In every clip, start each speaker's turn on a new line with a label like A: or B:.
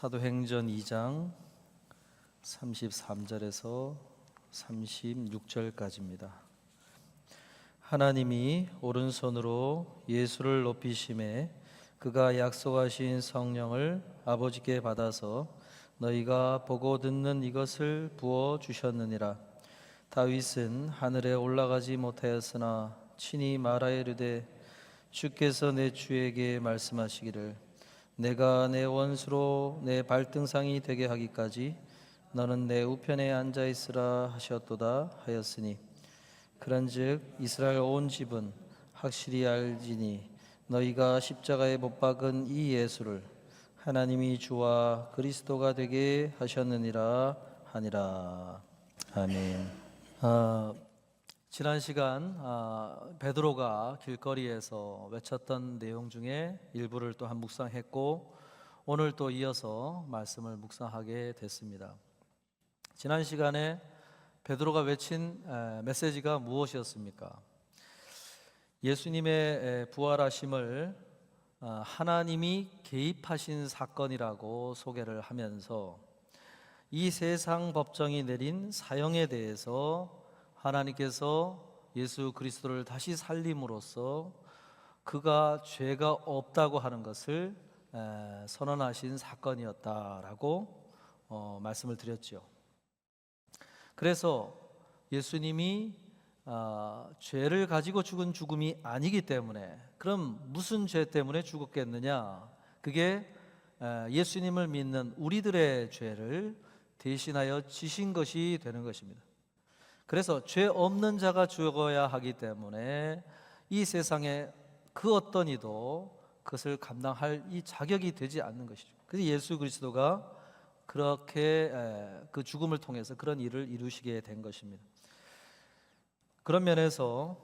A: 사도행전 2장 33절에서 36절까지입니다. 하나님이 오른손으로 예수를 높이심에 그가 약속하신 성령을 아버지께 받아서 너희가 보고 듣는 이것을 부어 주셨느니라. 다윗은 하늘에 올라가지 못하였으나 친히 말하여 이르되 주께서 내 주에게 말씀하시기를 내가 내 원수로 내 발등상이 되게 하기까지 너는 내 우편에 앉아 있으라 하셨도다 하였으니 그런즉 이스라엘 온 집은 확실히 알지니 너희가 십자가에 못 박은 이 예수를 하나님이 주와 그리스도가 되게 하셨느니라 하니라. 아멘. 지난 시간 베드로가 길거리에서 외쳤던 내용 중에 일부를 또한 묵상했고 오늘 또 이어서 말씀을 묵상하게 됐습니다. 지난 시간에 베드로가 외친 메시지가 무엇이었습니까? 예수님의 부활하심을 하나님이 개입하신 사건이라고 소개를 하면서 이 세상 법정이 내린 사형에 대해서 하나님께서 예수 그리스도를 다시 살림으로써 그가 죄가 없다고 하는 것을 선언하신 사건이었다라고 말씀을 드렸죠. 그래서 예수님이 죄를 가지고 죽은 죽음이 아니기 때문에 그럼 무슨 죄 때문에 죽었겠느냐? 그게 예수님을 믿는 우리들의 죄를 대신하여 지신 것이 되는 것입니다. 그래서 죄 없는 자가 죽어야 하기 때문에 이 세상에 그 어떤 이도 그것을 감당할 이 자격이 되지 않는 것이죠. 그래서 예수 그리스도가 그렇게 그 죽음을 통해서 그런 일을 이루시게 된 것입니다. 그런 면에서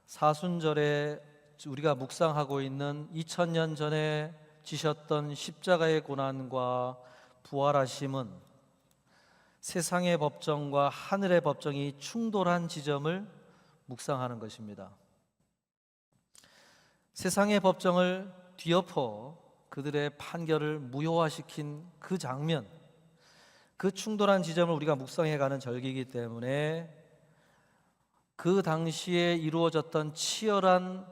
A: 사순절에 우리가 묵상하고 있는 2000년 전에 지셨던 십자가의 고난과 부활하심은 세상의 법정과 하늘의 법정이 충돌한 지점을 묵상하는 것입니다. 세상의 법정을 뒤엎어 그들의 판결을 무효화시킨 그 장면, 그 충돌한 지점을 우리가 묵상해가는 절기이기 때문에 그 당시에 이루어졌던 치열한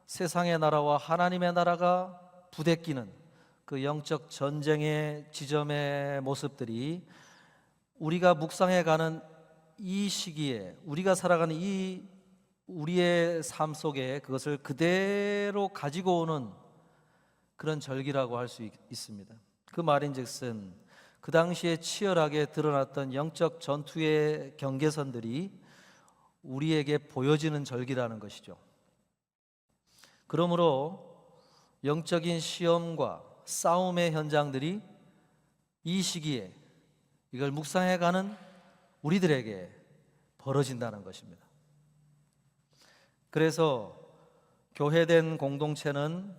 A: 세상의 나라와 하나님의 나라가 부대끼는 그 영적 전쟁의 지점의 모습들이 우리가 묵상해가는 이 시기에 우리가 살아가는 이 우리의 삶 속에 그것을 그대로 가지고 오는 그런 절기라고 할 수 있습니다. 그 말인즉슨 그 당시에 치열하게 드러났던 영적 전투의 경계선들이 우리에게 보여지는 절기라는 것이죠. 그러므로 영적인 시험과 싸움의 현장들이 이 시기에 이걸 묵상해가는 우리들에게 벌어진다는 것입니다. 그래서 교회된 공동체는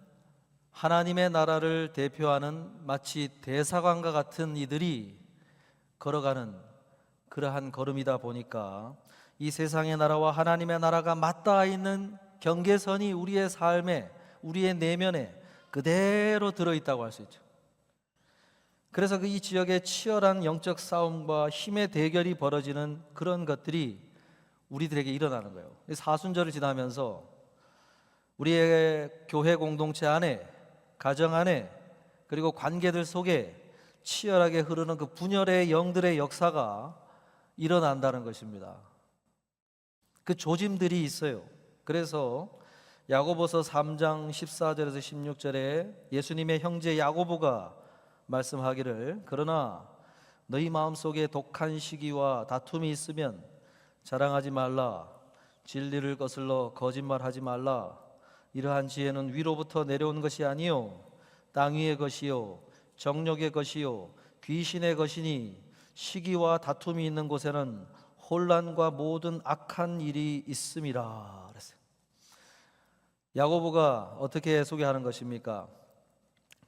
A: 하나님의 나라를 대표하는 마치 대사관과 같은 이들이 걸어가는 그러한 걸음이다 보니까 이 세상의 나라와 하나님의 나라가 맞닿아 있는 경계선이 우리의 삶에, 우리의 내면에 그대로 들어있다고 할 수 있죠. 그래서 이 지역의 치열한 영적 싸움과 힘의 대결이 벌어지는 그런 것들이 우리들에게 일어나는 거예요. 사순절을 지나면서 우리의 교회 공동체 안에, 가정 안에, 그리고 관계들 속에 치열하게 흐르는 그 분열의 영들의 역사가 일어난다는 것입니다. 그 조짐들이 있어요. 그래서 야고보서 3장 14절에서 16절에 예수님의 형제 야고보가 말씀하기를 그러나 너희 마음속에 독한 시기와 다툼이 있으면 자랑하지 말라. 진리를 거슬러 거짓말하지 말라. 이러한 지혜는 위로부터 내려온 것이 아니요 땅 위의 것이요 정욕의 것이요 귀신의 것이니 시기와 다툼이 있는 곳에는 혼란과 모든 악한 일이 있음이라 그랬어요. 야고보가 어떻게 소개하는 것입니까?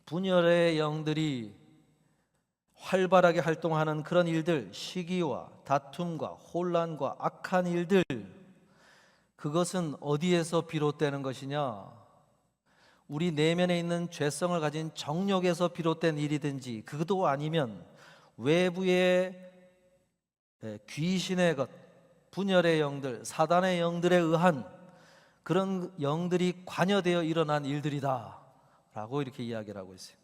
A: 분열의 영들이 활발하게 활동하는 그런 일들, 시기와 다툼과 혼란과 악한 일들, 그것은 어디에서 비롯되는 것이냐? 우리 내면에 있는 죄성을 가진 정욕에서 비롯된 일이든지, 그것도 아니면 외부의 귀신의 것, 분열의 영들, 사단의 영들에 의한 그런 영들이 관여되어 일어난 일들이다 라고 이렇게 이야기를 하고 있어요.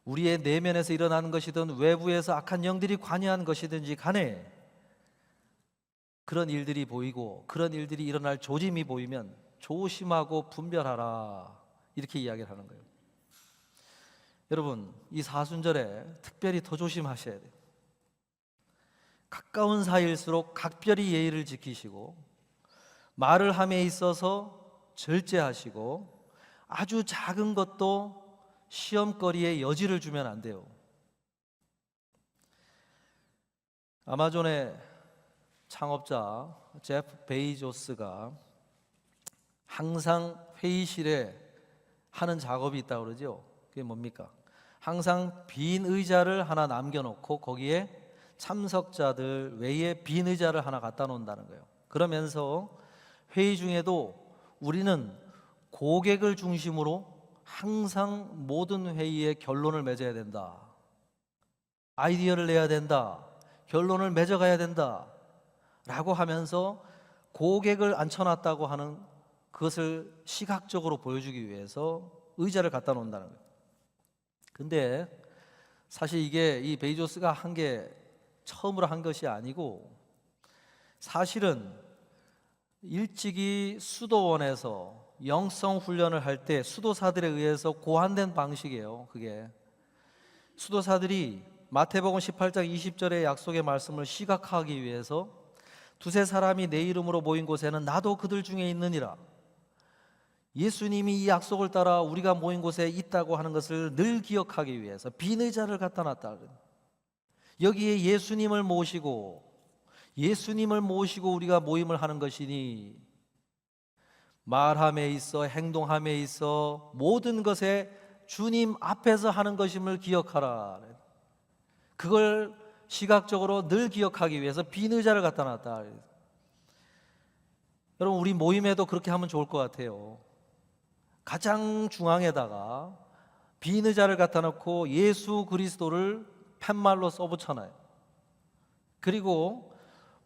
A: 우리의 내면에서 일어나는 것이든 외부에서 악한 영들이 관여한 것이든지 간에 그런 일들이 보이고 그런 일들이 일어날 조짐이 보이면 조심하고 분별하라, 이렇게 이야기를 하는 거예요. 여러분, 이 사순절에 특별히 더 조심하셔야 돼요. 가까운 사이일수록 각별히 예의를 지키시고, 말을 함에 있어서 절제하시고, 아주 작은 것도 시험거리에 여지를 주면 안 돼요. 아마존의 창업자 제프 베이조스가 항상 회의실에 하는 작업이 있다고 그러죠. 그게 뭡니까? 항상 빈 의자를 하나 남겨놓고 거기에 참석자들 외에 빈 의자를 하나 갖다 놓는다는 거예요. 그러면서 회의 중에도 우리는 고객을 중심으로 항상 모든 회의의 결론을 맺어야 된다, 아이디어를 내야 된다, 결론을 맺어가야 된다 라고 하면서 고객을 앉혀놨다고 하는 그것을 시각적으로 보여주기 위해서 의자를 갖다 놓는다는 거예요. 근데 사실 이게 이 베이조스가 한 게 처음으로 한 것이 아니고, 사실은 일찍이 수도원에서 영성 훈련을 할 때 수도사들에 의해서 고안된 방식이에요. 그게 수도사들이 마태복음 18장 20절의 약속의 말씀을 시각화하기 위해서 두세 사람이 내 이름으로 모인 곳에는 나도 그들 중에 있느니라, 예수님이 이 약속을 따라 우리가 모인 곳에 있다고 하는 것을 늘 기억하기 위해서 빈 의자를 갖다 놨다. 여기에 예수님을 모시고 우리가 모임을 하는 것이니 말함에 있어 행동함에 있어 모든 것에 주님 앞에서 하는 것임을 기억하라. 그걸 시각적으로 늘 기억하기 위해서 빈 의자를 갖다 놨다. 여러분, 우리 모임에도 그렇게 하면 좋을 것 같아요. 가장 중앙에다가 빈 의자를 갖다 놓고 예수 그리스도를 팻말로 써붙여놔요. 그리고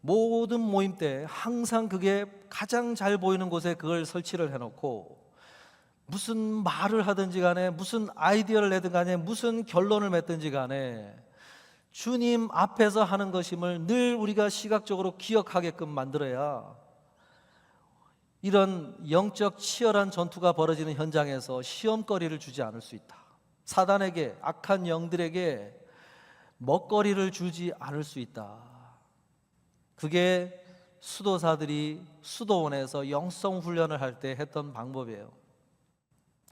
A: 모든 모임 때 항상 그게 가장 잘 보이는 곳에 그걸 설치를 해놓고, 무슨 말을 하든지 간에 무슨 아이디어를 내든 간에 무슨 결론을 맺든지 간에 주님 앞에서 하는 것임을 늘 우리가 시각적으로 기억하게끔 만들어야 이런 영적 치열한 전투가 벌어지는 현장에서 시험거리를 주지 않을 수 있다. 사단에게, 악한 영들에게 먹거리를 주지 않을 수 있다. 그게 수도사들이 수도원에서 영성 훈련을 할 때 했던 방법이에요.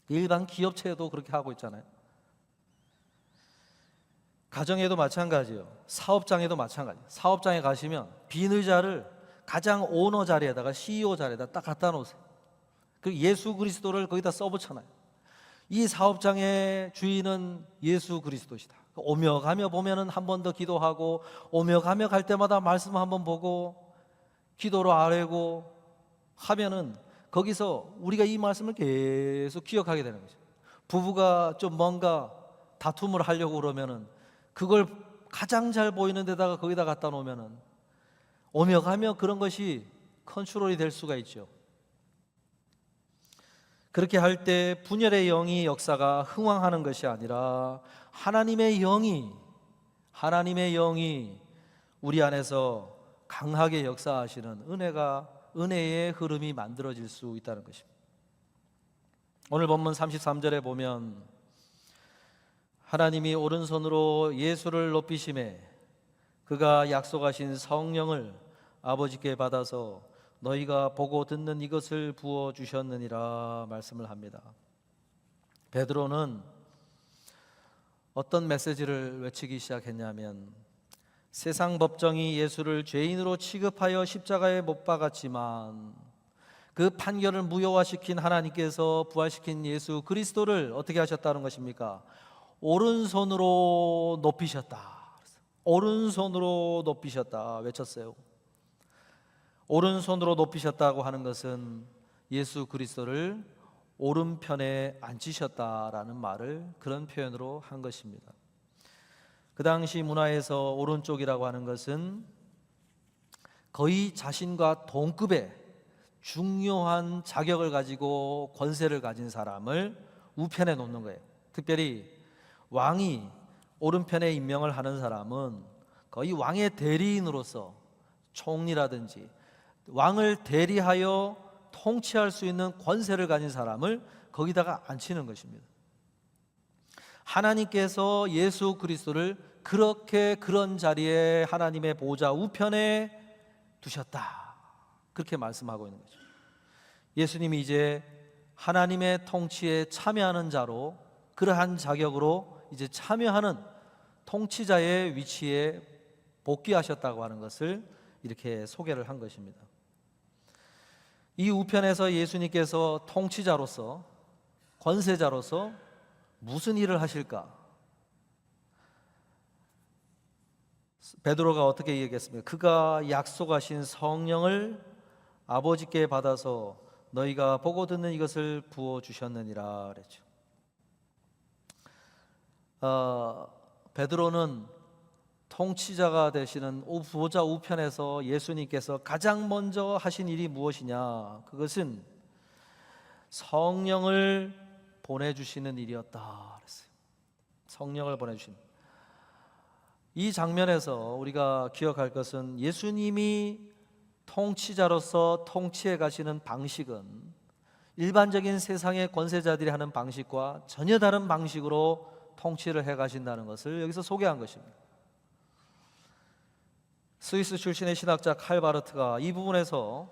A: 일반 기업체도 그렇게 하고 있잖아요. 가정에도 마찬가지예요. 사업장에도 마찬가지예요. 사업장에 가시면 빈 의자를 가장 오너 자리에다가, CEO 자리에다 딱 갖다 놓으세요. 그리고 예수 그리스도를 거기다 써붙여놔요. 이 사업장의 주인은 예수 그리스도시다. 오며 가며 보면은 한 번 더 기도하고, 오며 가며 갈 때마다 말씀 한번 보고 기도로 아뢰고 하면은 거기서 우리가 이 말씀을 계속 기억하게 되는 거죠. 부부가 좀 뭔가 다툼을 하려고 그러면은 그걸 가장 잘 보이는 데다가 거기다 갖다 놓으면은 오며 가며 그런 것이 컨트롤이 될 수가 있죠. 그렇게 할 때 분열의 영이 역사가 흥왕하는 것이 아니라 하나님의 영이 우리 안에서 강하게 역사하시는 은혜의 흐름이 만들어질 수 있다는 것입니다. 오늘 본문 33절에 보면 하나님이 오른손으로 예수를 높이심에 그가 약속하신 성령을 아버지께 받아서 너희가 보고 듣는 이것을 부어주셨느니라 말씀을 합니다. 베드로는 어떤 메시지를 외치기 시작했냐면, 세상 법정이 예수를 죄인으로 취급하여 십자가에 못 박았지만 그 판결을 무효화시킨 하나님께서 부활시킨 예수 그리스도를 어떻게 하셨다는 것입니까? 오른손으로 높이셨다. 오른손으로 높이셨다 외쳤어요. 오른손으로 높이셨다고 하는 것은 예수 그리스도를 오른편에 앉히셨다라는 말을 그런 표현으로 한 것입니다. 그 당시 문화에서 오른쪽이라고 하는 것은 거의 자신과 동급의 중요한 자격을 가지고 권세를 가진 사람을 우편에 놓는 거예요. 특별히 왕이 오른편에 임명을 하는 사람은 거의 왕의 대리인으로서 총리라든지 왕을 대리하여 통치할 수 있는 권세를 가진 사람을 거기다가 앉히는 것입니다. 하나님께서 예수 그리스도를 그렇게 그런 자리에 하나님의 보좌 우편에 두셨다, 그렇게 말씀하고 있는 거죠. 예수님이 이제 하나님의 통치에 참여하는 자로, 그러한 자격으로 이제 참여하는 통치자의 위치에 복귀하셨다고 하는 것을 이렇게 소개를 한 것입니다. 이 우편에서 예수님께서 통치자로서, 권세자로서 무슨 일을 하실까? 베드로가 어떻게 얘기했습니까? 그가 약속하신 성령을 아버지께 받아서 너희가 보고 듣는 이것을 부어주셨느니라 그랬죠. 베드로는 통치자가 되시는 보좌 우편에서 예수님께서 가장 먼저 하신 일이 무엇이냐? 그것은 성령을 보내주시는 일이었다 그랬어요. 성령을 보내주신. 이 장면에서 우리가 기억할 것은 예수님이 통치자로서 통치해 가시는 방식은 일반적인 세상의 권세자들이 하는 방식과 전혀 다른 방식으로 통치를 해 가신다는 것을 여기서 소개한 것입니다. 스위스 출신의 신학자 칼 바르트가 이 부분에서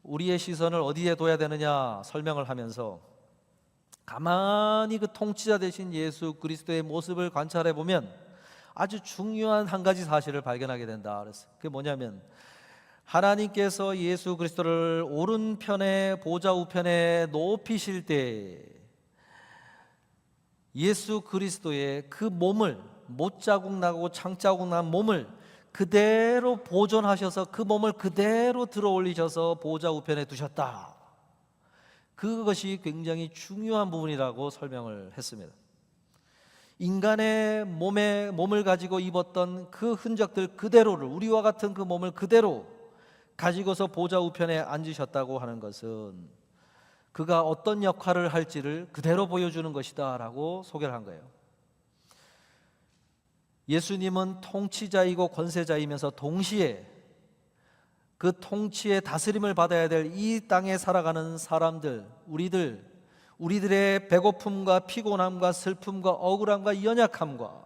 A: 우리의 시선을 어디에 둬야 되느냐 설명을 하면서 가만히 그 통치자 되신 예수 그리스도의 모습을 관찰해 보면 아주 중요한 한 가지 사실을 발견하게 된다 그랬어요. 그게 뭐냐면 하나님께서 예수 그리스도를 오른편에 보좌 우편에 높이실 때 예수 그리스도의 그 몸을, 못자국 나고 창자국 난 몸을 그대로 보존하셔서 그 몸을 그대로 들어 올리셔서 보좌 우편에 두셨다. 그것이 굉장히 중요한 부분이라고 설명을 했습니다. 인간의 몸을 가지고 입었던 그 흔적들 그대로를, 우리와 같은 그 몸을 그대로 가지고서 보좌 우편에 앉으셨다고 하는 것은 그가 어떤 역할을 할지를 그대로 보여주는 것이다 라고 소개를 한 거예요. 예수님은 통치자이고 권세자이면서 동시에 그 통치의 다스림을 받아야 될 이 땅에 살아가는 사람들, 우리들의 배고픔과 피곤함과 슬픔과 억울함과 연약함과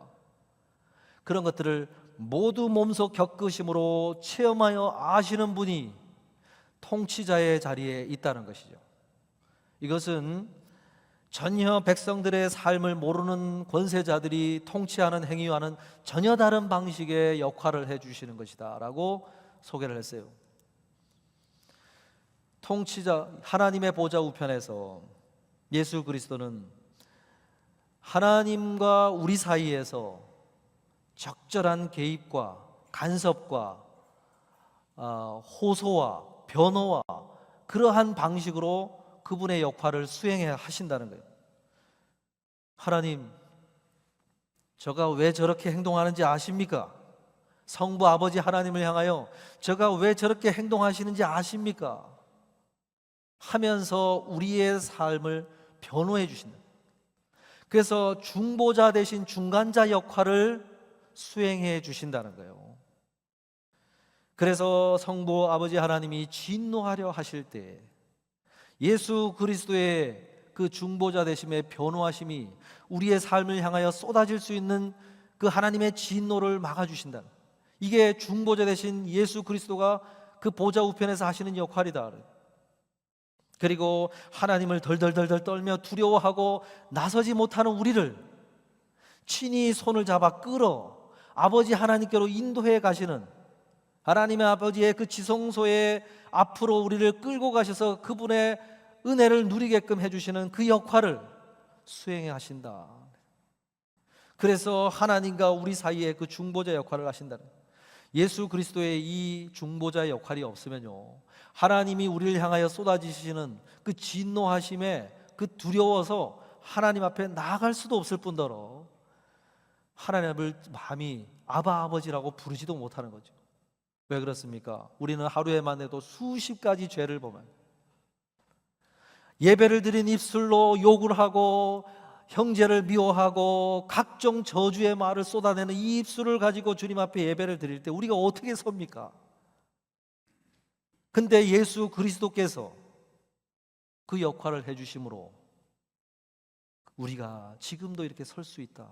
A: 그런 것들을 모두 몸소 겪으심으로 체험하여 아시는 분이 통치자의 자리에 있다는 것이죠. 이것은 전혀 백성들의 삶을 모르는 권세자들이 통치하는 행위와는 전혀 다른 방식의 역할을 해주시는 것이다 라고 소개를 했어요. 통치자, 하나님의 보좌 우편에서 예수 그리스도는 하나님과 우리 사이에서 적절한 개입과 간섭과 호소와 변호와 그러한 방식으로 그분의 역할을 수행해 하신다는 거예요. 하나님, 저가 왜 저렇게 행동하는지 아십니까? 성부 아버지 하나님을 향하여 저가 왜 저렇게 행동하시는지 아십니까? 하면서 우리의 삶을 변호해 주신다. 그래서 중보자 대신 중간자 역할을 수행해 주신다는 거예요. 그래서 성부 아버지 하나님이 진노하려 하실 때 예수 그리스도의 그 중보자 되심의 변호하심이 우리의 삶을 향하여 쏟아질 수 있는 그 하나님의 진노를 막아주신다. 이게 중보자 되신 예수 그리스도가 그 보좌 우편에서 하시는 역할이다. 그리고 하나님을 덜덜덜덜 떨며 두려워하고 나서지 못하는 우리를 친히 손을 잡아 끌어 아버지 하나님께로 인도해 가시는, 하나님의 아버지의 그 지성소에 앞으로 우리를 끌고 가셔서 그분의 은혜를 누리게끔 해주시는 그 역할을 수행해 하신다. 그래서 하나님과 우리 사이에 그 중보자 역할을 하신다는, 예수 그리스도의 이 중보자의 역할이 없으면요, 하나님이 우리를 향하여 쏟아지시는 그 진노하심에 그 두려워서 하나님 앞에 나아갈 수도 없을 뿐더러 하나님을 감히 아바 아버지라고 부르지도 못하는 거죠. 왜 그렇습니까? 우리는 하루에만 해도 수십 가지 죄를 보면 예배를 드린 입술로 욕을 하고 형제를 미워하고 각종 저주의 말을 쏟아내는 이 입술을 가지고 주님 앞에 예배를 드릴 때 우리가 어떻게 섭니까? 근데 예수 그리스도께서 그 역할을 해주심으로 우리가 지금도 이렇게 설 수 있다.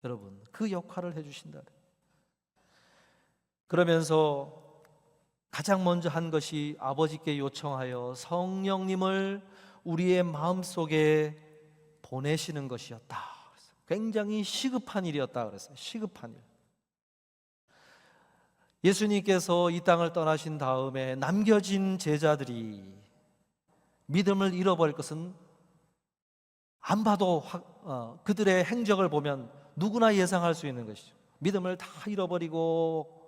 A: 여러분, 그 역할을 해주신다. 그러면서 가장 먼저 한 것이 아버지께 요청하여 성령님을 우리의 마음속에 보내시는 것이었다. 굉장히 시급한 일이었다 그랬어요. 시급한 일. 예수님께서 이 땅을 떠나신 다음에 남겨진 제자들이 믿음을 잃어버릴 것은 안 봐도 그들의 행적을 보면 누구나 예상할 수 있는 것이죠. 믿음을 다 잃어버리고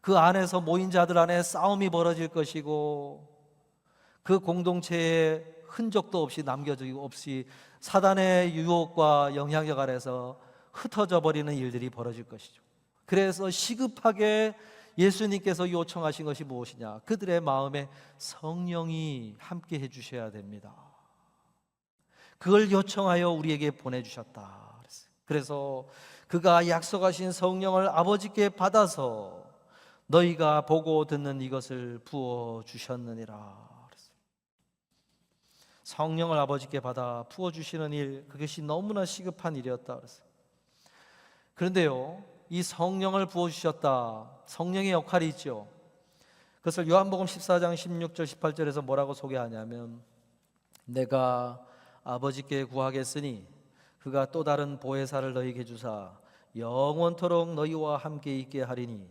A: 그 안에서 모인 자들 안에 싸움이 벌어질 것이고 그 공동체에 흔적도 없이 남겨지고 없이 사단의 유혹과 영향력 아래서 흩어져 버리는 일들이 벌어질 것이죠. 그래서 시급하게 예수님께서 요청하신 것이 무엇이냐? 그들의 마음에 성령이 함께 해주셔야 됩니다. 그걸 요청하여 우리에게 보내주셨다. 그래서 그가 약속하신 성령을 아버지께 받아서 너희가 보고 듣는 이것을 부어주셨느니라. 성령을 아버지께 받아 부어주시는 일, 그것이 너무나 시급한 일이었다. 그런데요, 이 성령을 부어주셨다. 성령의 역할이 있죠. 그것을 요한복음 14장 16절 18절에서 뭐라고 소개하냐면 내가 아버지께 구하겠으니 그가 또 다른 보혜사를 너희에게 주사 영원토록 너희와 함께 있게 하리니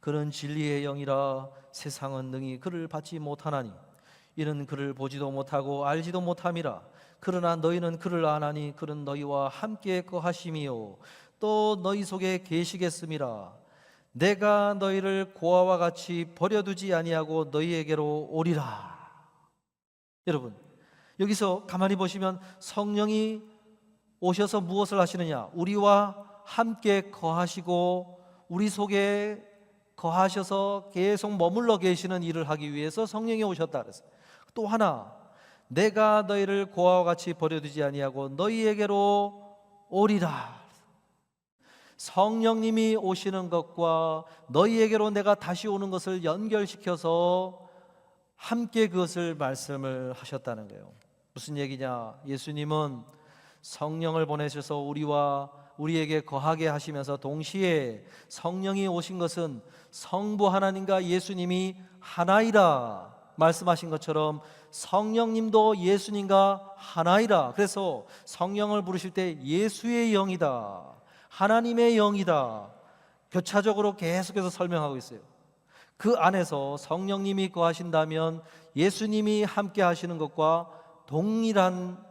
A: 그는 진리의 영이라 세상은 능히 그를 받지 못하나니 이는 그를 보지도 못하고 알지도 못함이라. 그러나 너희는 그를 아나니 그는 너희와 함께 거하심이요 또 너희 속에 계시겠음이라. 내가 너희를 고아와 같이 버려두지 아니하고 너희에게로 오리라. 여러분, 여기서 가만히 보시면 성령이 오셔서 무엇을 하시느냐? 우리와 함께 거하시고 우리 속에 거하셔서 계속 머물러 계시는 일을 하기 위해서 성령이 오셨다 그랬어요. 또 하나, 내가 너희를 고아와 같이 버려두지 아니하고 너희에게로 오리라. 성령님이 오시는 것과 너희에게로 내가 다시 오는 것을 연결시켜서 함께 그것을 말씀을 하셨다는 거예요. 무슨 얘기냐? 예수님은 성령을 보내셔서 우리에게 거하게 하시면서 동시에 성령이 오신 것은 성부 하나님과 예수님이 하나이라 말씀하신 것처럼 성령님도 예수님과 하나이라. 그래서 성령을 부르실 때 예수의 영이다, 하나님의 영이다, 교차적으로 계속해서 설명하고 있어요. 그 안에서 성령님이 거하신다면 예수님이 함께 하시는 것과 동일한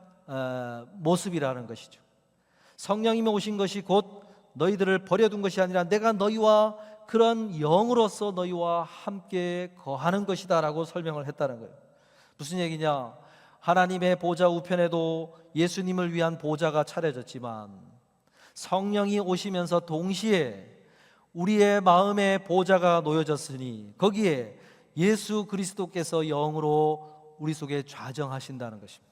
A: 모습이라는 것이죠. 성령님이 오신 것이 곧 너희들을 버려둔 것이 아니라 내가 너희와 그런 영으로서 너희와 함께 거하는 것이다 라고 설명을 했다는 거예요. 무슨 얘기냐? 하나님의 보좌 우편에도 예수님을 위한 보좌가 차려졌지만 성령이 오시면서 동시에 우리의 마음에 보좌가 놓여졌으니 거기에 예수 그리스도께서 영으로 우리 속에 좌정하신다는 것입니다.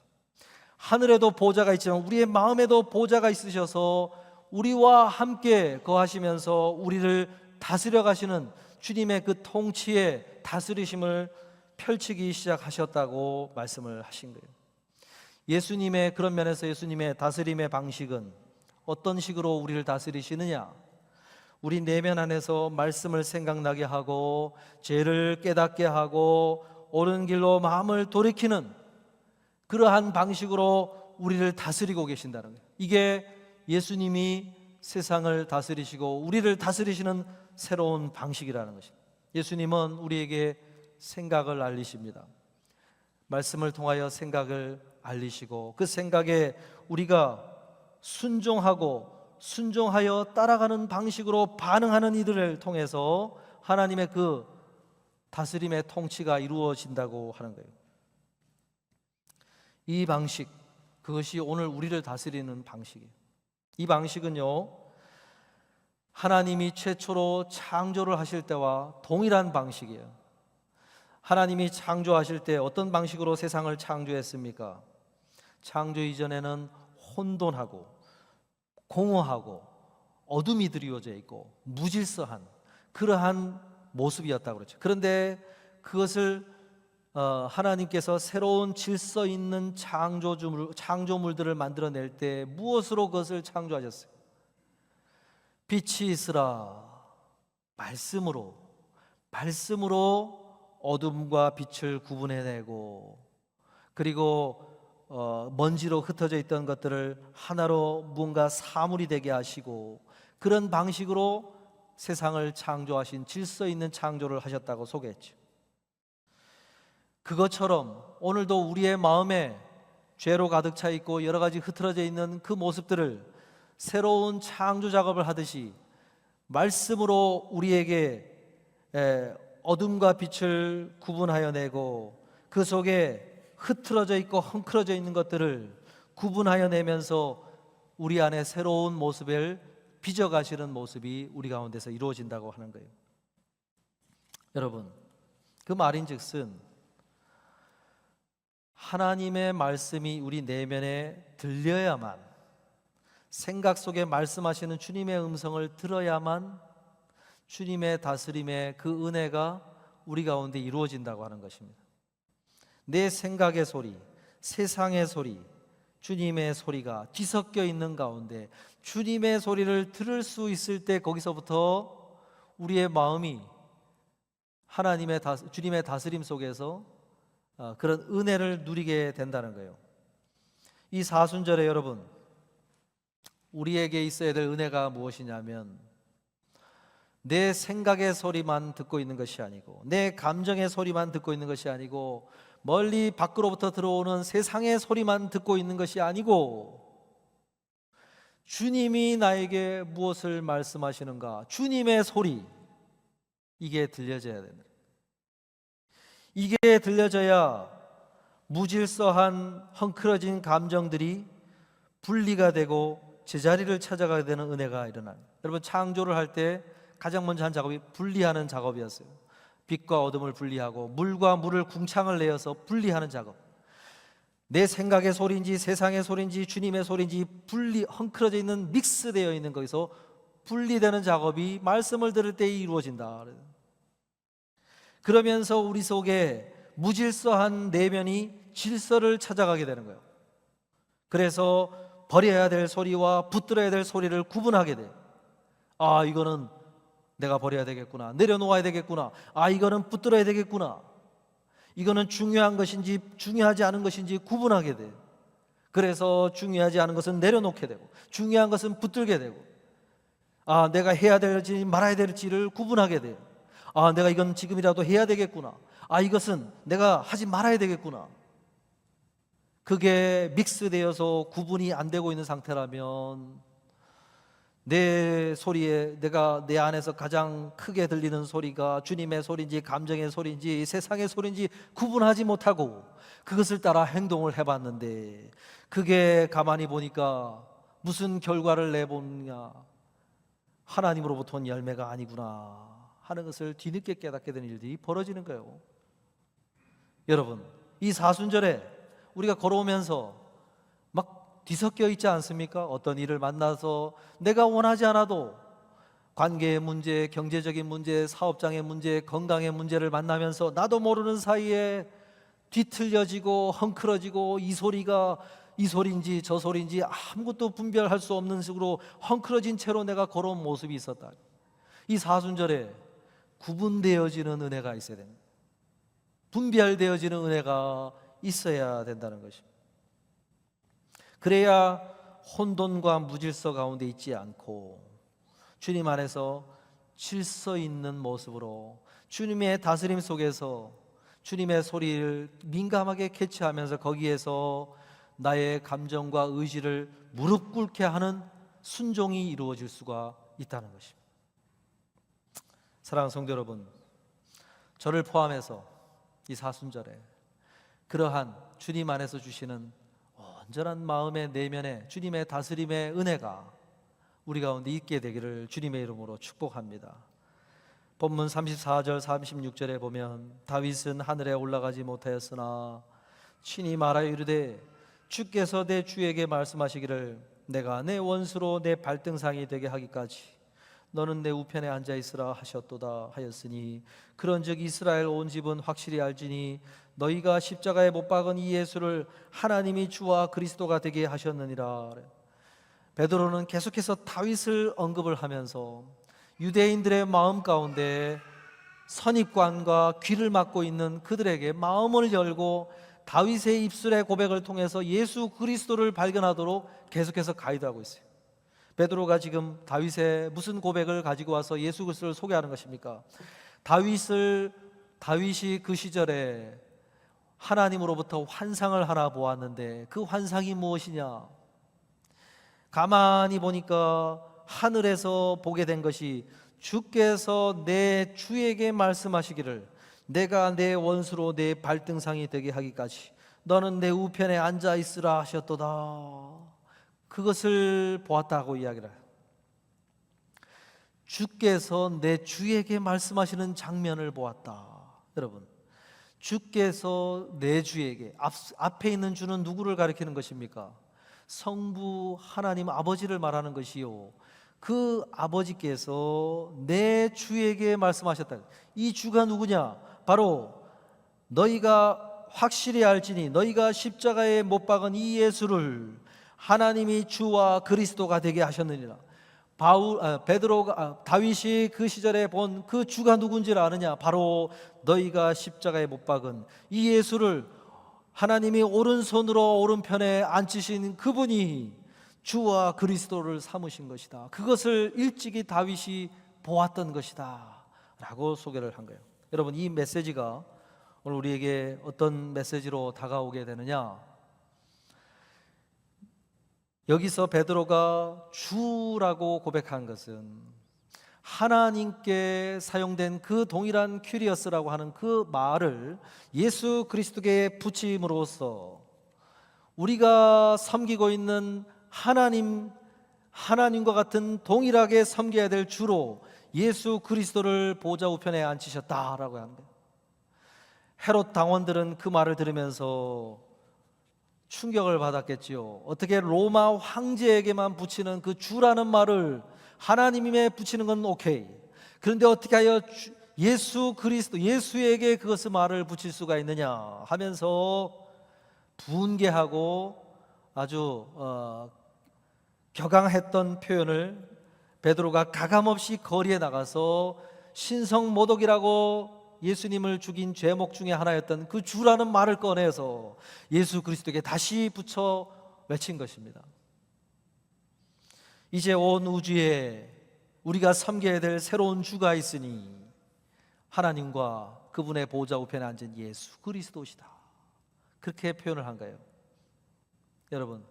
A: 하늘에도 보좌가 있지만 우리의 마음에도 보좌가 있으셔서 우리와 함께 거하시면서 우리를 다스려 가시는 주님의 그 통치의 다스리심을 펼치기 시작하셨다고 말씀을 하신 거예요. 예수님의 그런 면에서 예수님의 다스림의 방식은 어떤 식으로 우리를 다스리시느냐? 우리 내면 안에서 말씀을 생각나게 하고 죄를 깨닫게 하고 옳은 길로 마음을 돌이키는 그러한 방식으로 우리를 다스리고 계신다는 거예요. 이게 예수님이 세상을 다스리시고 우리를 다스리시는 새로운 방식이라는 것입니다. 예수님은 우리에게 생각을 알리십니다. 말씀을 통하여 생각을 알리시고 그 생각에 우리가 순종하고 순종하여 따라가는 방식으로 반응하는 이들을 통해서 하나님의 그 다스림의 통치가 이루어진다고 하는 거예요. 이 방식, 그것이 오늘 우리를 다스리는 방식이에요. 이 방식은요, 하나님이 최초로 창조를 하실 때와 동일한 방식이에요. 하나님이 창조하실 때 어떤 방식으로 세상을 창조했습니까? 창조 이전에는 혼돈하고 공허하고 어둠이 드리워져 있고 무질서한 그러한 모습이었다고 그러죠. 그런데 그것을 하나님께서 새로운 질서 있는 창조물들을 만들어낼 때 무엇으로 그것을 창조하셨어요? 빛이 있으라, 말씀으로 어둠과 빛을 구분해내고, 그리고 먼지로 흩어져 있던 것들을 하나로 무언가 사물이 되게 하시고, 그런 방식으로 세상을 창조하신 질서 있는 창조를 하셨다고 소개했죠. 그것처럼 오늘도 우리의 마음에 죄로 가득 차 있고 여러 가지 흐트러져 있는 그 모습들을 새로운 창조 작업을 하듯이 말씀으로 우리에게 어둠과 빛을 구분하여 내고 그 속에 흐트러져 있고 헝클어져 있는 것들을 구분하여 내면서 우리 안에 새로운 모습을 빚어가시는 모습이 우리 가운데서 이루어진다고 하는 거예요. 여러분, 그 말인즉슨 하나님의 말씀이 우리 내면에 들려야만, 생각 속에 말씀하시는 주님의 음성을 들어야만 주님의 다스림의 그 은혜가 우리 가운데 이루어진다고 하는 것입니다. 내 생각의 소리, 세상의 소리, 주님의 소리가 뒤섞여 있는 가운데 주님의 소리를 들을 수 있을 때 거기서부터 우리의 마음이 주님의 다스림 속에서 그런 은혜를 누리게 된다는 거예요. 이 사순절에 여러분, 우리에게 있어야 될 은혜가 무엇이냐면 내 생각의 소리만 듣고 있는 것이 아니고, 내 감정의 소리만 듣고 있는 것이 아니고, 멀리 밖으로부터 들어오는 세상의 소리만 듣고 있는 것이 아니고, 주님이 나에게 무엇을 말씀하시는가, 주님의 소리, 이게 들려져야 된다. 이게 들려져야 무질서한 헝클어진 감정들이 분리가 되고 제자리를 찾아가게 되는 은혜가 일어나요. 여러분, 창조를 할 때 가장 먼저 한 작업이 분리하는 작업이었어요. 빛과 어둠을 분리하고 물과 물을 궁창을 내어서 분리하는 작업. 내 생각의 소리인지 세상의 소리인지 주님의 소리인지 헝클어져 있는, 믹스되어 있는 거기서 분리되는 작업이 말씀을 들을 때 이루어진다. 그러면서 우리 속에 무질서한 내면이 질서를 찾아가게 되는 거예요. 그래서 버려야 될 소리와 붙들어야 될 소리를 구분하게 돼요. 아, 이거는 내가 버려야 되겠구나, 내려놓아야 되겠구나, 아, 이거는 붙들어야 되겠구나, 이거는 중요한 것인지 중요하지 않은 것인지 구분하게 돼요. 그래서 중요하지 않은 것은 내려놓게 되고 중요한 것은 붙들게 되고, 아, 내가 해야 될지 말아야 될지를 구분하게 돼요. 아, 내가 이건 지금이라도 해야 되겠구나, 아, 이것은 내가 하지 말아야 되겠구나. 그게 믹스되어서 구분이 안 되고 있는 상태라면 내 소리에, 내가 내 안에서 가장 크게 들리는 소리가 주님의 소리인지 감정의 소리인지 세상의 소리인지 구분하지 못하고 그것을 따라 행동을 해봤는데 그게 가만히 보니까 무슨 결과를 내보냐, 하나님으로부터 온 열매가 아니구나 하는 것을 뒤늦게 깨닫게 되는 일들이 벌어지는 거예요. 여러분, 이 사순절에 우리가 걸어오면서 막 뒤섞여 있지 않습니까? 어떤 일을 만나서 내가 원하지 않아도 관계의 문제, 경제적인 문제, 사업장의 문제, 건강의 문제를 만나면서 나도 모르는 사이에 뒤틀려지고 헝클어지고 이 소리가 이 소리인지 저 소리인지 아무것도 분별할 수 없는 식으로 헝클어진 채로 내가 걸어온 모습이 있었다. 이 사순절에 구분되어지는 은혜가 있어야 됩니다. 분별되어지는 은혜가 있어야 된다는 것입니다. 그래야 혼돈과 무질서 가운데 있지 않고 주님 안에서 질서 있는 모습으로 주님의 다스림 속에서 주님의 소리를 민감하게 캐치하면서 거기에서 나의 감정과 의지를 무릎 꿇게 하는 순종이 이루어질 수가 있다는 것입니다. 사랑하는 성도 여러분, 저를 포함해서 이 사순절에 그러한 주님 안에서 주시는 온전한 마음의 내면에 주님의 다스림의 은혜가 우리 가운데 있게 되기를 주님의 이름으로 축복합니다. 본문 34절 36절에 보면 다윗은 하늘에 올라가지 못하였으나 친히 말하여 이르되 주께서 내 주에게 말씀하시기를 내가 내 원수로 내 발등상이 되게 하기까지 너는 내 우편에 앉아 있으라 하셨도다 하였으니 그런즉 이스라엘 온 집은 확실히 알지니 너희가 십자가에 못 박은 이 예수를 하나님이 주와 그리스도가 되게 하셨느니라. 베드로는 계속해서 다윗을 언급을 하면서 유대인들의 마음 가운데 선입관과 귀를 막고 있는 그들에게 마음을 열고 다윗의 입술의 고백을 통해서 예수 그리스도를 발견하도록 계속해서 가이드하고 있어요. 베드로가 지금 다윗의 무슨 고백을 가지고 와서 예수 그리스도를 소개하는 것입니까? 다윗이 그 시절에 하나님으로부터 환상을 하나 보았는데 그 환상이 무엇이냐? 가만히 보니까 하늘에서 보게 된 것이 주께서 내 주에게 말씀하시기를 내가 내 원수로 내 발등상이 되게 하기까지 너는 내 우편에 앉아 있으라 하셨도다. 그것을 보았다고 이야기를 해요. 주께서 내 주에게 말씀하시는 장면을 보았다. 여러분, 주께서 내 주에게 앞에 있는 주는 누구를 가리키는 것입니까? 성부 하나님 아버지를 말하는 것이요, 그 아버지께서 내 주에게 말씀하셨다. 이 주가 누구냐? 바로 너희가 확실히 알지니 너희가 십자가에 못 박은 이 예수를 하나님이 주와 그리스도가 되게 하셨느니라. 다윗이 그 시절에 본 그 주가 누군지를 아느냐? 바로 너희가 십자가에 못 박은 이 예수를 하나님이 오른손으로 오른편에 앉히신 그분이 주와 그리스도를 삼으신 것이다. 그것을 일찍이 다윗이 보았던 것이다 라고 소개를 한 거예요. 여러분, 이 메시지가 오늘 우리에게 어떤 메시지로 다가오게 되느냐? 여기서 베드로가 주라고 고백한 것은 하나님께 사용된 그 동일한 큐리어스라고 하는 그 말을 예수 그리스도께 붙임으로써 우리가 섬기고 있는 하나님과 같은 동일하게 섬겨야 될 주로 예수 그리스도를 보좌 우편에 앉히셨다라고 합니다. 헤롯 당원들은 그 말을 들으면서 충격을 받았겠지요. 어떻게 로마 황제에게만 붙이는 그 주라는 말을 하나님에 붙이는 건 오케이, 그런데 어떻게 하여 예수 그리스도, 예수에게 그것을 말을 붙일 수가 있느냐 하면서 분개하고 아주 격앙했던 표현을 베드로가 가감없이 거리에 나가서 신성모독이라고 예수님을 죽인 죄목 중에 하나였던 그 주라는 말을 꺼내서 예수 그리스도에게 다시 붙여 외친 것입니다. 이제 온 우주에 우리가 섬겨야 될 새로운 주가 있으니 하나님과 그분의 보좌 우편에 앉은 예수 그리스도시다. 그렇게 표현을 한 거예요. 여러분,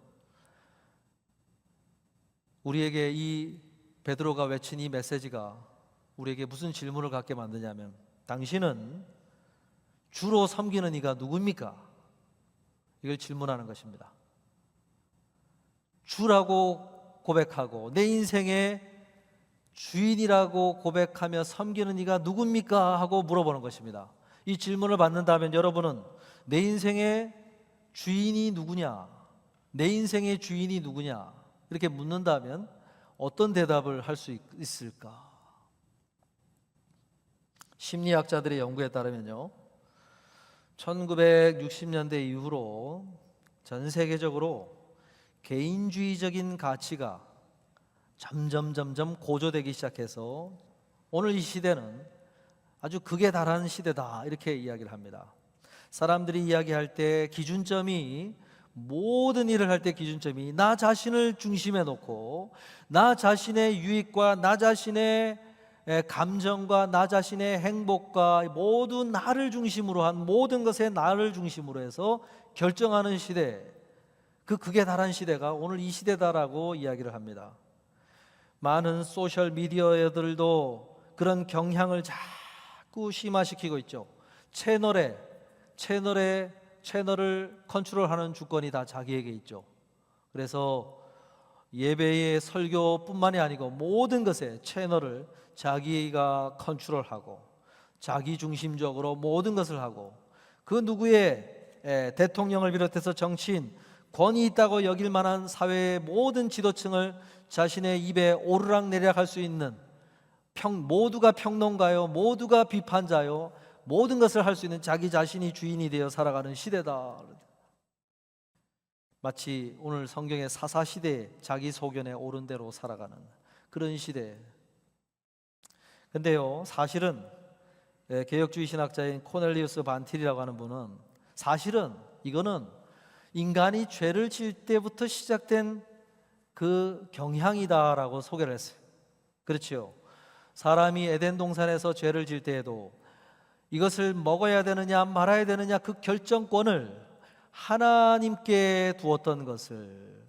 A: 우리에게 이 베드로가 외친 이 메시지가 우리에게 무슨 질문을 갖게 만드냐면, 당신은 주로 섬기는 이가 누굽니까? 이걸 질문하는 것입니다. 주라고 고백하고 내 인생의 주인이라고 고백하며 섬기는 이가 누굽니까? 하고 물어보는 것입니다. 이 질문을 받는다면 여러분은 내 인생의 주인이 누구냐? 내 인생의 주인이 누구냐? 이렇게 묻는다면 어떤 대답을 할 수 있을까? 심리학자들의 연구에 따르면요, 1960년대 이후로 전 세계적으로 개인주의적인 가치가 점점 고조되기 시작해서 오늘 이 시대는 아주 극에 달하는 시대다, 이렇게 이야기를 합니다. 사람들이 이야기할 때 기준점이, 모든 일을 할 때 기준점이 나 자신을 중심에 놓고 나 자신의 유익과 나 자신의 감정과 나 자신의 행복과 모두 나를 중심으로 한 모든 것에 나를 중심으로 해서 결정하는 시대, 그 극에 달한 시대가 오늘 이 시대다라고 이야기를 합니다. 많은 소셜 미디어들도 그런 경향을 자꾸 심화시키고 있죠. 채널을 컨트롤하는 주권이 다 자기에게 있죠. 그래서 예배의 설교뿐만이 아니고 모든 것에 채널을 자기가 컨트롤하고 자기 중심적으로 모든 것을 하고, 그 누구의 대통령을 비롯해서 정치인, 권위 있다고 여길 만한 사회의 모든 지도층을 자신의 입에 오르락내리락 할 수 있는, 모두가 평론가요, 모두가 비판자요, 모든 것을 할 수 있는 자기 자신이 주인이 되어 살아가는 시대다. 마치 오늘 성경의 사사시대에 자기 소견에 옳은 대로 살아가는 그런 시대. 근데요, 사실은 개혁주의 신학자인 코넬리우스 반틸이라고 하는 분은 사실은 이거는 인간이 죄를 지을 때부터 시작된 그 경향이다라고 소개를 했어요. 그렇죠. 사람이 에덴 동산에서 죄를 지을 때에도 이것을 먹어야 되느냐 말아야 되느냐 그 결정권을 하나님께 두었던 것을,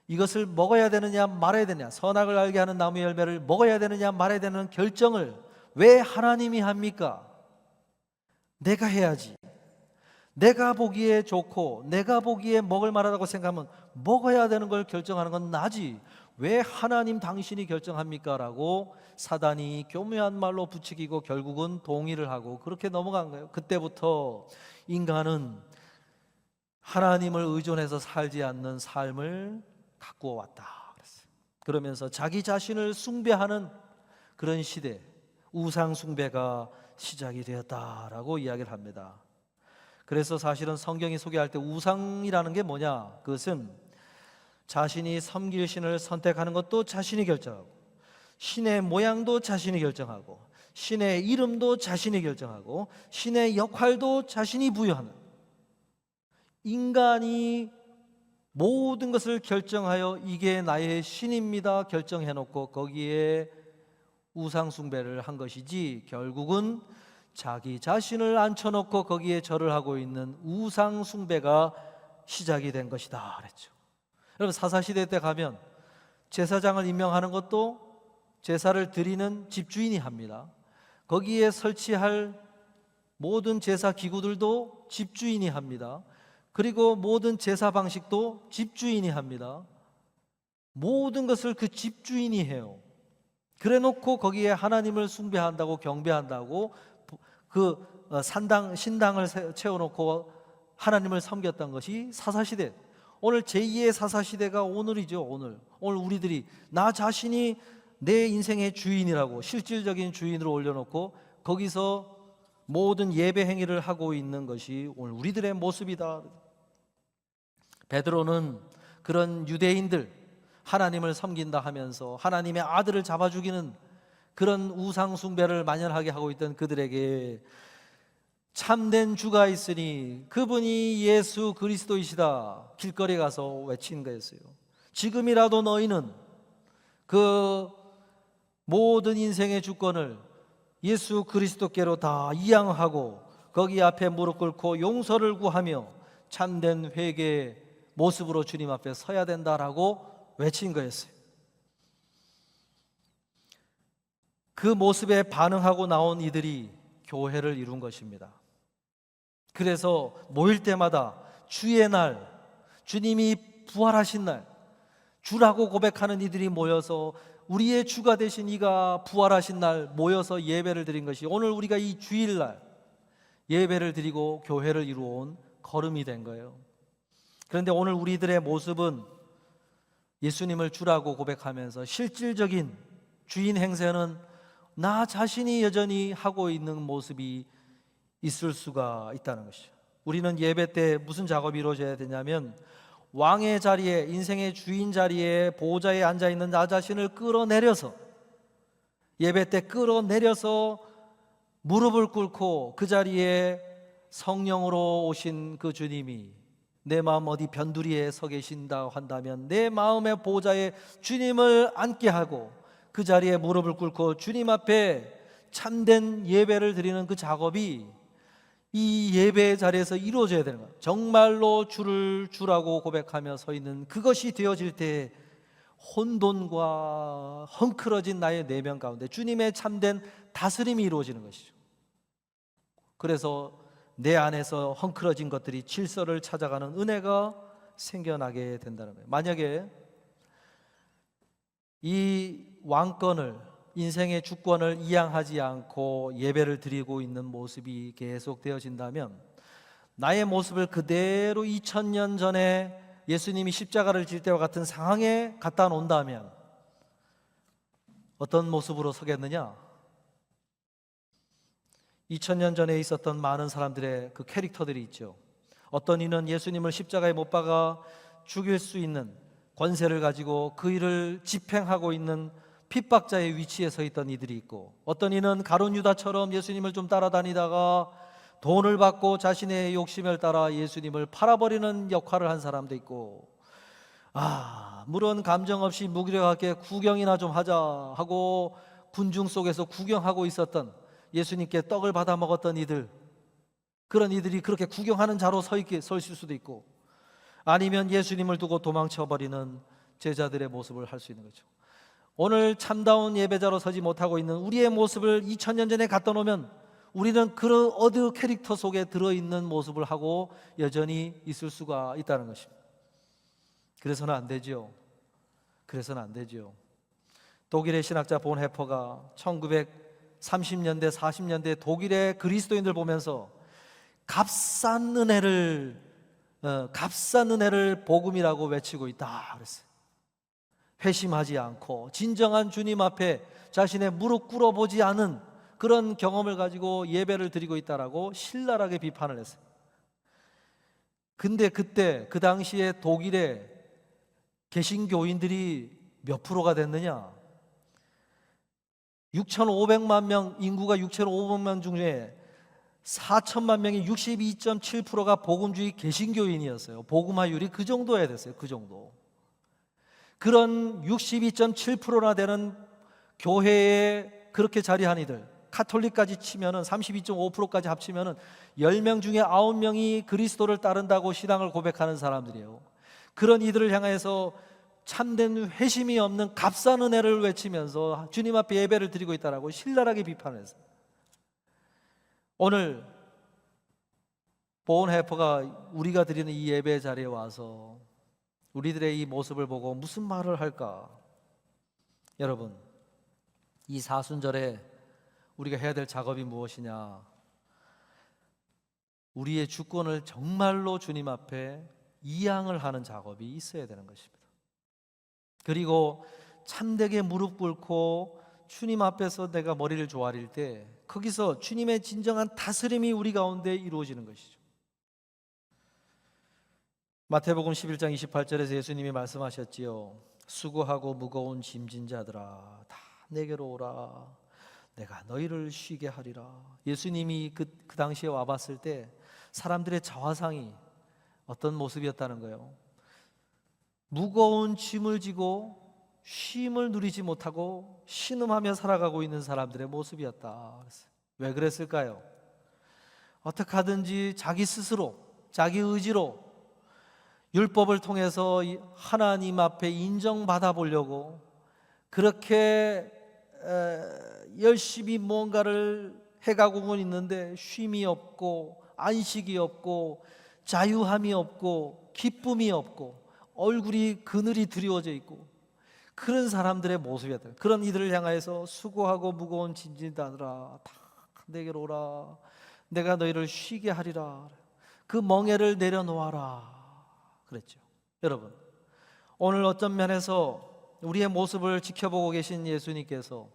A: 이것을 먹어야 되느냐 말아야 되느냐, 선악을 알게 하는 나무 열매를 먹어야 되느냐 말아야 되는 결정을 왜 하나님이 합니까? 내가 해야지. 내가 보기에 좋고 내가 보기에 먹을 만하다고 생각하면 먹어야 되는 걸 결정하는 건 나지, 왜 하나님 당신이 결정합니까? 라고 사단이 교묘한 말로 부추기고 결국은 동의를 하고 그렇게 넘어간 거예요. 그때부터 인간은 하나님을 의존해서 살지 않는 삶을 갖고 왔다 그랬어요. 그러면서 자기 자신을 숭배하는 그런 시대, 우상 숭배가 시작이 되었다라고 이야기를 합니다. 그래서 사실은 성경이 소개할 때 우상이라는 게 뭐냐? 그것은 자신이 섬길 신을 선택하는 것도 자신이 결정하고, 신의 모양도 자신이 결정하고, 신의 이름도 자신이 결정하고, 신의 역할도 자신이 부여하는, 인간이 모든 것을 결정하여 이게 나의 신입니다 결정해놓고 거기에 우상 숭배를 한 것이지, 결국은 자기 자신을 앉혀놓고 거기에 절을 하고 있는 우상 숭배가 시작이 된 것이다 그랬죠. 여러분, 사사시대 때 가면 제사장을 임명하는 것도 제사를 드리는 집주인이 합니다. 거기에 설치할 모든 제사 기구들도 집주인이 합니다. 그리고 모든 제사 방식도 집주인이 합니다. 모든 것을 그 집주인이 해요. 그래 놓고 거기에 하나님을 숭배한다고, 경배한다고 그 신당을 채워놓고 하나님을 섬겼던 것이 사사시대. 오늘 제2의 사사시대가 오늘이죠. 오늘 우리들이 나 자신이 내 인생의 주인이라고 실질적인 주인으로 올려놓고 거기서 모든 예배 행위를 하고 있는 것이 오늘 우리들의 모습이다. 베드로는 그런 유대인들, 하나님을 섬긴다 하면서 하나님의 아들을 잡아 죽이는 그런 우상 숭배를 만연하게 하고 있던 그들에게 참된 주가 있으니 그분이 예수 그리스도이시다 길거리에 가서 외친 거였어요. 지금이라도 너희는 그 모든 인생의 주권을 예수 그리스도께로 다 이양하고 거기 앞에 무릎 꿇고 용서를 구하며 참된 회개의 모습으로 주님 앞에 서야 된다라고 외친 거였어요. 그 모습에 반응하고 나온 이들이 교회를 이룬 것입니다. 그래서 모일 때마다 주의 날, 주님이 부활하신 날, 주라고 고백하는 이들이 모여서 우리의 주가 되신 이가 부활하신 날 모여서 예배를 드린 것이 오늘 우리가 이 주일날 예배를 드리고 교회를 이루어온 걸음이 된 거예요. 그런데 오늘 우리들의 모습은 예수님을 주라고 고백하면서 실질적인 주인 행세는 나 자신이 여전히 하고 있는 모습이 있을 수가 있다는 것이죠. 우리는 예배 때 무슨 작업이 이루어져야 되냐면 왕의 자리에, 인생의 주인 자리에, 보호자에 앉아있는 나 자신을 끌어내려서, 예배 때 끌어내려서 무릎을 꿇고 그 자리에 성령으로 오신 그 주님이 내 마음 어디 변두리에 서 계신다 한다면 내 마음의 보호자에 주님을 앉게 하고 그 자리에 무릎을 꿇고 주님 앞에 참된 예배를 드리는 그 작업이 이 예배의 자리에서 이루어져야 되는 거예요. 정말로 주를 주라고 고백하며 서 있는 그것이 되어질 때 혼돈과 헝클어진 나의 내면 가운데 주님의 참된 다스림이 이루어지는 것이죠. 그래서 내 안에서 헝클어진 것들이 질서를 찾아가는 은혜가 생겨나게 된다는 거예요. 만약에 이 왕권을, 인생의 주권을 이양하지 않고 예배를 드리고 있는 모습이 계속되어진다면, 나의 모습을 그대로 2000년 전에 예수님이 십자가를 질 때와 같은 상황에 갖다 놓는다면 어떤 모습으로 서겠느냐? 2000년 전에 있었던 많은 사람들의 그 캐릭터들이 있죠. 어떤 이는 예수님을 십자가에 못 박아 죽일 수 있는 권세를 가지고 그 일을 집행하고 있는 핍박자의 위치에 서 있던 이들이 있고, 어떤 이는 가룟 유다처럼 예수님을 좀 따라다니다가 돈을 받고 자신의 욕심을 따라 예수님을 팔아버리는 역할을 한 사람도 있고, 물론 감정 없이 무기력하게 구경이나 좀 하자 하고 군중 속에서 구경하고 있었던, 예수님께 떡을 받아 먹었던 이들, 그런 이들이 그렇게 구경하는 자로 서 있을 수도 있고, 아니면 예수님을 두고 도망쳐버리는 제자들의 모습을 할 수 있는 거죠. 오늘 참다운 예배자로 서지 못하고 있는 우리의 모습을 2000년 전에 갖다 놓으면 우리는 그런 어느 캐릭터 속에 들어있는 모습을 하고 여전히 있을 수가 있다는 것입니다. 그래서는 안 되죠. 그래서는 안 되죠. 독일의 신학자 본 해퍼가 1930년대 40년대 독일의 그리스도인들 보면서 값싼 은혜를 복음이라고 외치고 있다 그랬어요. 회심하지 않고 진정한 주님 앞에 자신의 무릎 꿇어보지 않은 그런 경험을 가지고 예배를 드리고 있다라고 신랄하게 비판을 했어요. 근데 그때 그 당시에 독일의 개신교인들이 몇 프로가 됐느냐? 6,500만 명, 인구가 6,500만 중에 4천만 명이 62.7%가 복음주의 개신교인이었어요. 복음화율이 그 정도야 됐어요. 그 정도. 그런 62.7%나 되는 교회에 그렇게 자리한 이들, 카톨릭까지 치면은 32.5%까지 합치면은 10명 중에 9명이 그리스도를 따른다고 신앙을 고백하는 사람들이에요. 그런 이들을 향해서 참된 회심이 없는 값싼 은혜를 외치면서 주님 앞에 예배를 드리고 있다라고 신랄하게 비판을 했어요. 오늘 보온 해퍼가 우리가 드리는 이 예배 자리에 와서 우리들의 이 모습을 보고 무슨 말을 할까? 여러분, 이 사순절에 우리가 해야 될 작업이 무엇이냐? 우리의 주권을 정말로 주님 앞에 이양을 하는 작업이 있어야 되는 것입니다. 그리고 참되게 무릎 꿇고 주님 앞에서 내가 머리를 조아릴 때 거기서 주님의 진정한 다스림이 우리 가운데 이루어지는 것이죠. 마태복음 11장 28절에서 예수님이 말씀하셨지요. 수고하고 무거운 짐진 자들아 다 내게로 오라. 내가 너희를 쉬게 하리라. 예수님이 그 당시에 와봤을 때 사람들의 자화상이 어떤 모습이었다는 거예요. 무거운 짐을 지고 쉼을 누리지 못하고 신음하며 살아가고 있는 사람들의 모습이었다. 왜 그랬을까요? 어떻게 하든지 자기 스스로, 자기 의지로 율법을 통해서 하나님 앞에 인정받아 보려고 그렇게 열심히 뭔가를 해가고는 있는데 쉼이 없고 안식이 없고 자유함이 없고 기쁨이 없고 얼굴이 그늘이 드리워져 있고 그런 사람들의 모습이었다. 그런 이들을 향하여서 수고하고 무거운 짐진다들아 다 내게로 오라. 내가 너희를 쉬게 하리라. 그 멍에를 내려놓아라 그랬죠. 여러분, 오늘 어떤 면에서 우리의 모습을 지켜보고 계신 예수님께서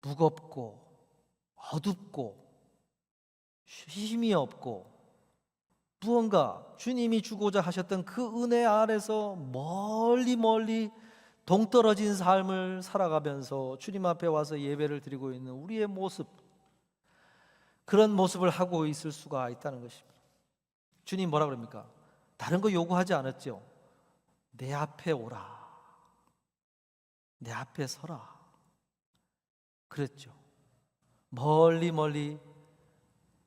A: 무겁고 어둡고 힘이 없고 무언가 주님이 주고자 하셨던 그 은혜 아래서 멀리 동떨어진 삶을 살아가면서 주님 앞에 와서 예배를 드리고 있는 우리의 모습, 그런 모습을 하고 있을 수가 있다는 것입니다. 주님 뭐라 그럽니까? 다른 거 요구하지 않았죠. 내 앞에 오라. 내 앞에 서라. 그랬죠. 멀리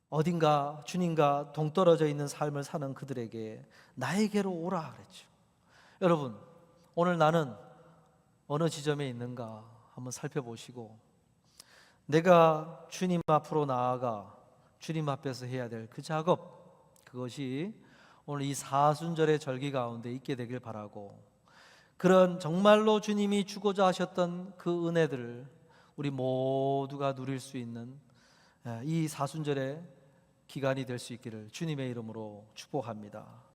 A: 어딘가 주님과 동떨어져 있는 삶을 사는 그들에게 나에게로 오라 그랬죠. 여러분, 오늘 나는 어느 지점에 있는가 한번 살펴보시고 내가 주님 앞으로 나아가 주님 앞에서 해야 될 그 작업, 그것이 오늘 이 사순절의 절기 가운데 있게 되길 바라고, 그런 정말로 주님이 주고자 하셨던 그 은혜들을 우리 모두가 누릴 수 있는 이 사순절의 기간이 될 수 있기를 주님의 이름으로 축복합니다.